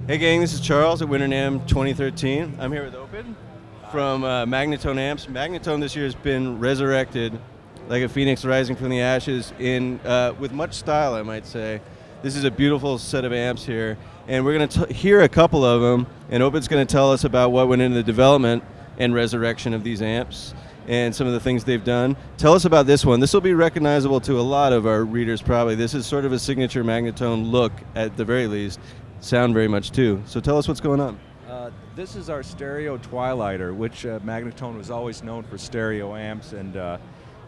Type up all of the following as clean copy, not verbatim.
Hey gang, this is Charles at Winter NAMM 2013. I'm here with Opid from Magnatone amps. Magnatone this year has been resurrected like a phoenix rising from the ashes in with much style, I might say. This is a beautiful set of amps here, and we're going to hear a couple of them, and Opid's going to tell us about what went into the development and resurrection of these amps and some of the things they've done. Tell us about this one. This will be recognizable to a lot of our readers probably. This is sort of a signature Magnatone look at the very least. Sound very much too. So tell us what's going on. This is our stereo Twilighter, which Magnatone was always known for stereo amps, and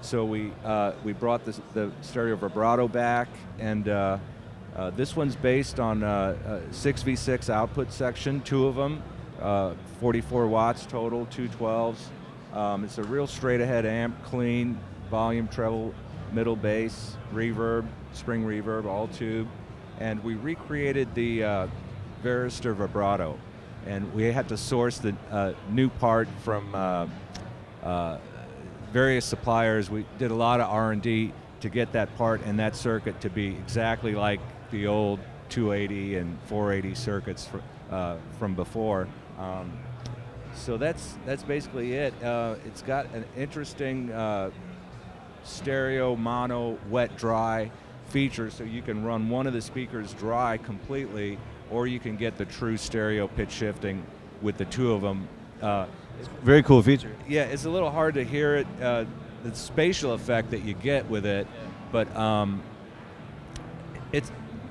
so we brought the stereo vibrato back, and this one's based on 6v6 output section, two of them, 44 watts total, two 12s. It's a real straight ahead amp, clean, volume, treble, middle bass, reverb, spring reverb, all tube. And we recreated the Varister vibrato, and we had to source the new part from various suppliers. We did a lot of R&D to get that part and that circuit to be exactly like the old 280 and 480 circuits from before. So that's basically it. It's got an interesting stereo, mono, wet, dry feature, so you can run one of the speakers dry completely, or you can get the true stereo pitch shifting with the two of them. Very cool feature. Yeah, it's a little hard to hear it, the spatial effect that you get with it, but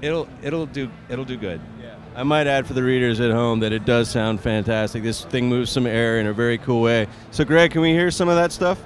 it'll do good. Yeah. I might add for the readers at home that it does sound fantastic. This thing moves some air in a very cool way. So Greg, can we hear some of that stuff?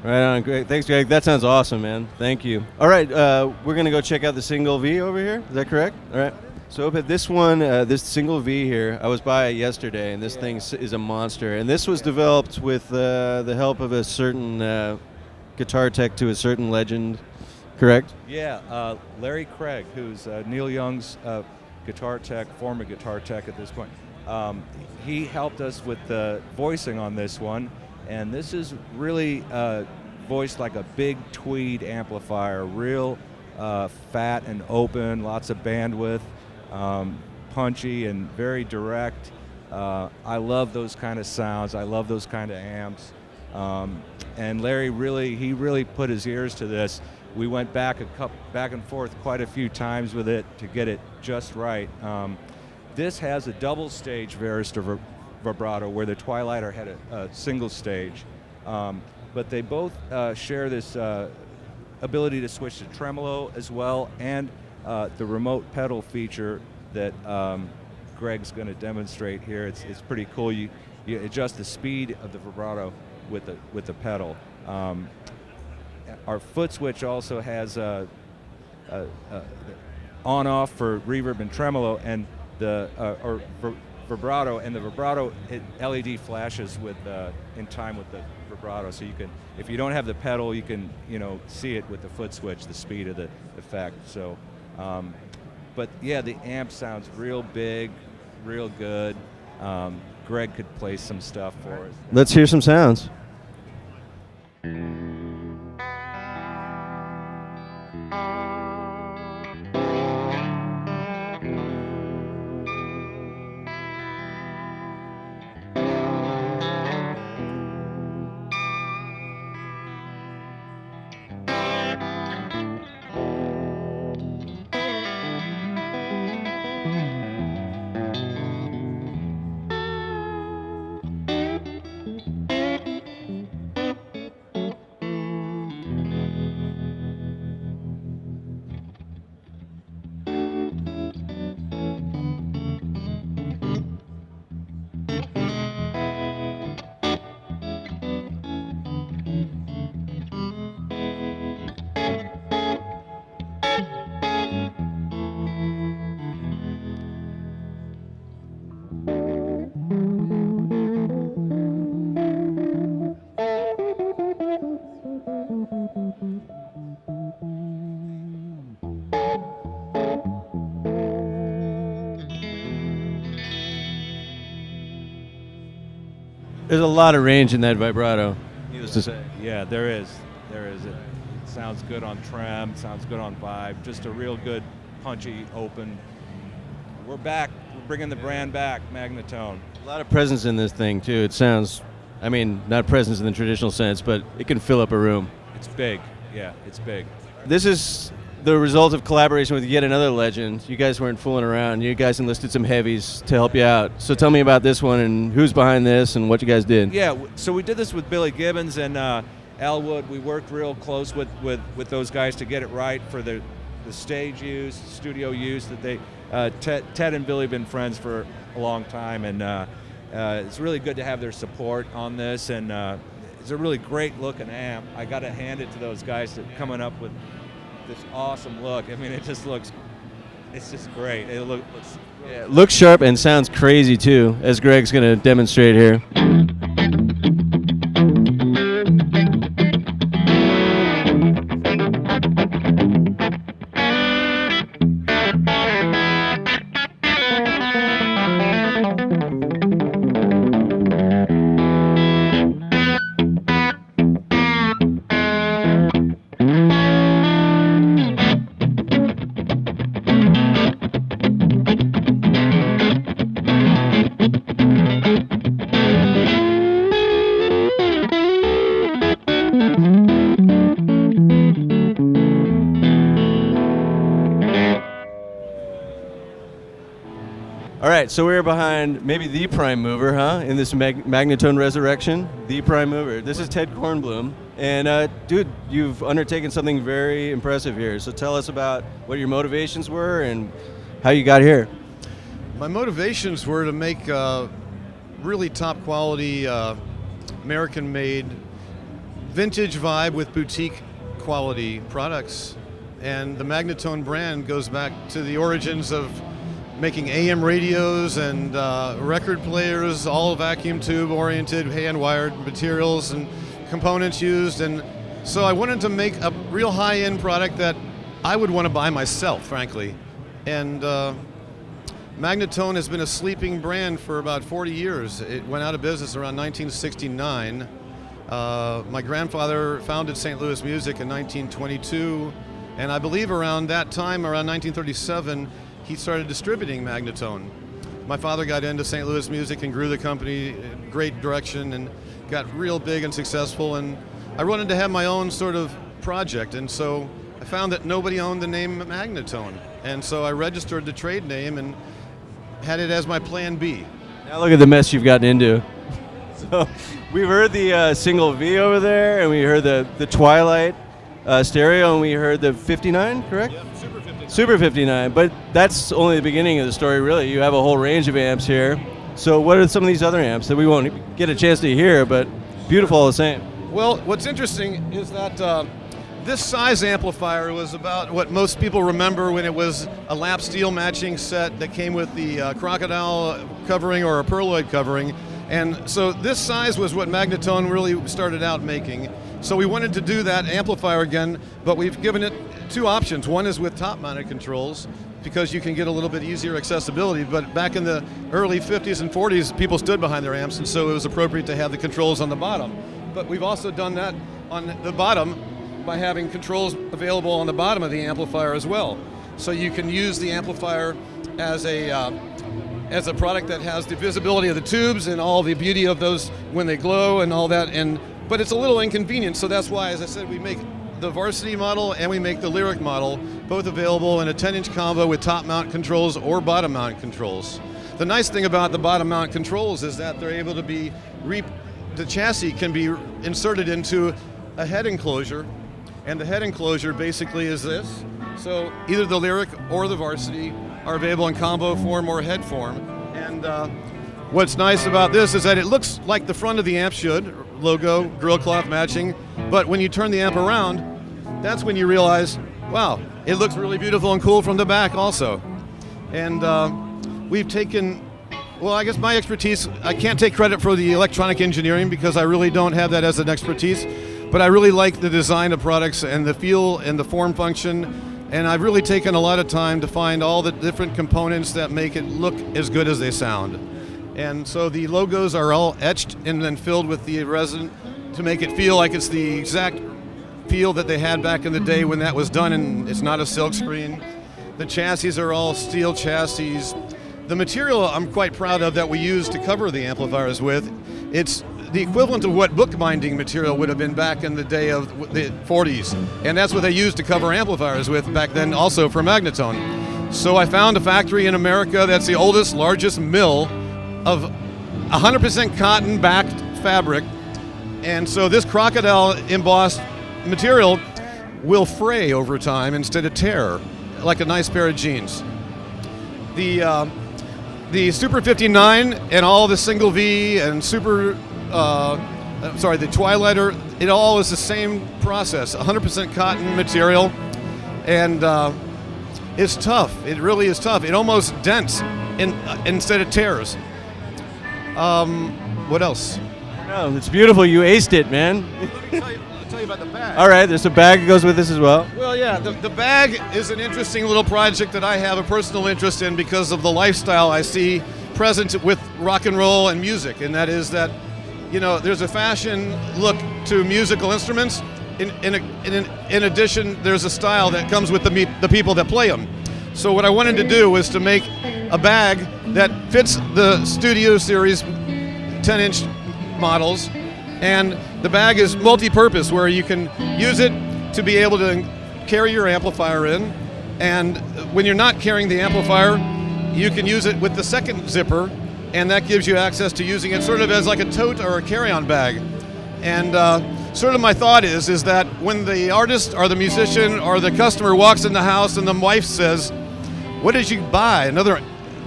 Right on, great. Thanks, Greg. That sounds awesome, man. Thank you. All right, we're gonna go check out the single V over here. Is that correct? All right. So, but this one, this single V here, I was by it yesterday, and this thing is a monster. And this was developed with the help of a certain guitar tech to a certain legend, correct? Yeah, Larry Craig, who's Neil Young's guitar tech, former guitar tech at this point. He helped us with the voicing on this one. And this is really voiced like a big tweed amplifier, real fat and open, lots of bandwidth, punchy and very direct. I love those kind of sounds. I love those kind of amps. And Larry really put his ears to this. We went back and forth quite a few times with it to get it just right. This has a double stage Varister vibrato, where the Twilighter had a single stage, but they both share this ability to switch to tremolo as well, and the remote pedal feature that Greg's going to demonstrate here. It's pretty cool. You adjust the speed of the vibrato with the pedal. Our foot switch also has on-off for reverb and tremolo, and vibrato, and the vibrato LED flashes with in time with the vibrato, so you can, if you don't have the pedal, you can see it with the foot switch, the speed of the effect. So, but yeah, the amp sounds real big, real good. Greg could play some stuff for us. Let's hear some sounds. There's a lot of range in that vibrato, needless to say. Yeah, there is. It sounds good on trem, sounds good on vibe, just a real good, punchy, open. We're back. We're bringing the brand back, Magnatone. A lot of presence in this thing, too. It sounds, I mean, not presence in the traditional sense, but it can fill up a room. It's big. Yeah, it's big. This is the result of collaboration with yet another legend. You guys weren't fooling around. You guys enlisted some heavies to help you out. So tell me about this one and who's behind this and what you guys did. Yeah, so we did this with Billy Gibbons and Al Wood. We worked real close with those guys to get it right for the stage use, studio use. That they Ted and Billy have been friends for a long time, and it's really good to have their support on this. And it's a really great looking amp. I got to hand it to those guys that coming up with this awesome look. I mean, it just looks, it's just great. It looks sharp and sounds crazy too, as Greg's going to demonstrate here. All right, so we're behind maybe the prime mover, in this Magnatone resurrection, the prime mover. This is Ted Kornblum, and dude, you've undertaken something very impressive here. So tell us about what your motivations were and how you got here. My motivations were to make really top quality, American-made, vintage vibe with boutique quality products. And the Magnatone brand goes back to the origins of making AM radios and record players, all vacuum tube oriented, hand wired materials and components used. And so I wanted to make a real high end product that I would want to buy myself, frankly. And Magnatone has been a sleeping brand for about 40 years. It went out of business around 1969. My grandfather founded St. Louis Music in 1922. And I believe around that time, around 1937, he started distributing Magnatone. My father got into St. Louis Music and grew the company in great direction and got real big and successful. And I wanted to have my own sort of project. And so I found that nobody owned the name Magnatone. And so I registered the trade name and had it as my plan B. Now look at the mess you've gotten into. So we've heard the single V over there, and we heard the Twilight stereo, and we heard the 59, correct? Yep, Super 59. Super 59, but that's only the beginning of the story, really. You have a whole range of amps here. So what are some of these other amps that we won't get a chance to hear, but beautiful all the same? Well, what's interesting is that this size amplifier was about what most people remember when it was a lap steel matching set that came with the crocodile covering or a perloid covering. And so this size was what Magnatone really started out making. So we wanted to do that amplifier again, but we've given it two options. One is with top-mounted controls, because you can get a little bit easier accessibility. But back in the early 50s and 40s, people stood behind their amps, and so it was appropriate to have the controls on the bottom. But we've also done that on the bottom by having controls available on the bottom of the amplifier as well. So you can use the amplifier as a product that has the visibility of the tubes and all the beauty of those when they glow and all that. But it's a little inconvenient, so that's why, as I said, we make the Varsity model and we make the Lyric model, both available in a 10-inch combo with top mount controls or bottom mount controls. The nice thing about the bottom mount controls is that they're able to be, the chassis can be inserted into a head enclosure, and the head enclosure basically is this. So either the Lyric or the Varsity are available in combo form or head form. And what's nice about this is that it looks like the front of the amp should, logo, grill cloth matching, but when you turn the amp around, that's when you realize, wow, it looks really beautiful and cool from the back also. And we've taken, well, I guess my expertise, I can't take credit for the electronic engineering because I really don't have that as an expertise, but I really like the design of products and the feel and the form function, and I've really taken a lot of time to find all the different components that make it look as good as they sound. And so the logos are all etched and then filled with the resin to make it feel like it's the exact feel that they had back in the day when that was done, and it's not a silk screen. The chassis are all steel chassis. The material I'm quite proud of that we use to cover the amplifiers with, it's the equivalent of what bookbinding material would have been back in the day of the 40s. And that's what they used to cover amplifiers with back then also for Magnatone. So I found a factory in America that's the oldest, largest mill of 100% cotton-backed fabric. And so this crocodile embossed material will fray over time instead of tear, like a nice pair of jeans. The Super 59 and all the single V and the Twilighter, it all is the same process, 100% cotton material, and it's tough. It really is tough. It almost dents instead of tears. What else? No, it's beautiful. You aced it, man. Let me tell you about the bag. All right, there's a bag that goes with this as well. Well, yeah, the bag is an interesting little project that I have a personal interest in because of the lifestyle I see present with rock and roll and music, and that is that, you know, there's a fashion look to musical instruments. In addition, there's a style that comes with the people that play them. So what I wanted to do was to make a bag that fits the Studio Series 10-inch models, and the bag is multi-purpose where you can use it to be able to carry your amplifier in, and when you're not carrying the amplifier, you can use it with the second zipper, and that gives you access to using it sort of as like a tote or a carry-on bag. And sort of my thought is that when the artist or the musician or the customer walks in the house and the wife says, "What did you buy?"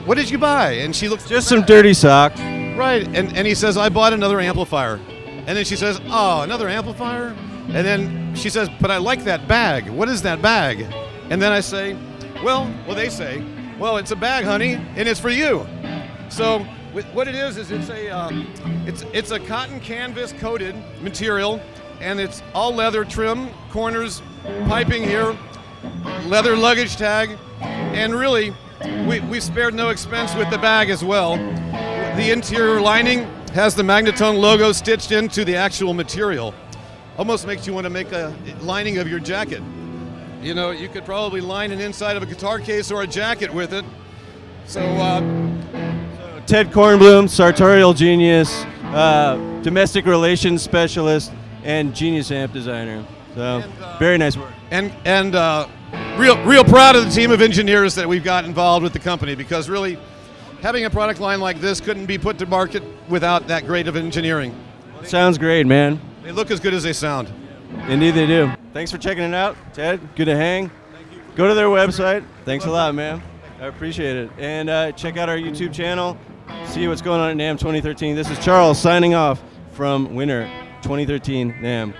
"What did you buy?" And she looks, Just some dirty socks. right, and he says, "I bought another amplifier." And then she says, "Oh, another amplifier?" And then she says, "But I like that bag. What is that bag?" And then I say, well, they say, "Well, it's a bag, honey, and it's for you." So what it is it's a cotton canvas coated material, and it's all leather trim, corners, piping here, leather luggage tag, and really, we spared no expense with the bag as well. The interior lining has the Magnatone logo stitched into the actual material. Almost makes you want to make a lining of your jacket. You know, you could probably line an inside of a guitar case or a jacket with it. So Ted Kornblum, sartorial genius, domestic relations specialist, and genius amp designer. So very nice work. And real proud of the team of engineers that we've got involved with the company, because really having a product line like this couldn't be put to market without that great of engineering. Sounds great, man. They look as good as they sound. Indeed they do. Thanks for checking it out, Ted. Good to hang. Go to their website. Thanks a lot, man. I appreciate it. And check out our YouTube channel. See what's going on at NAMM 2013. This is Charles signing off from Winter 2013 NAMM.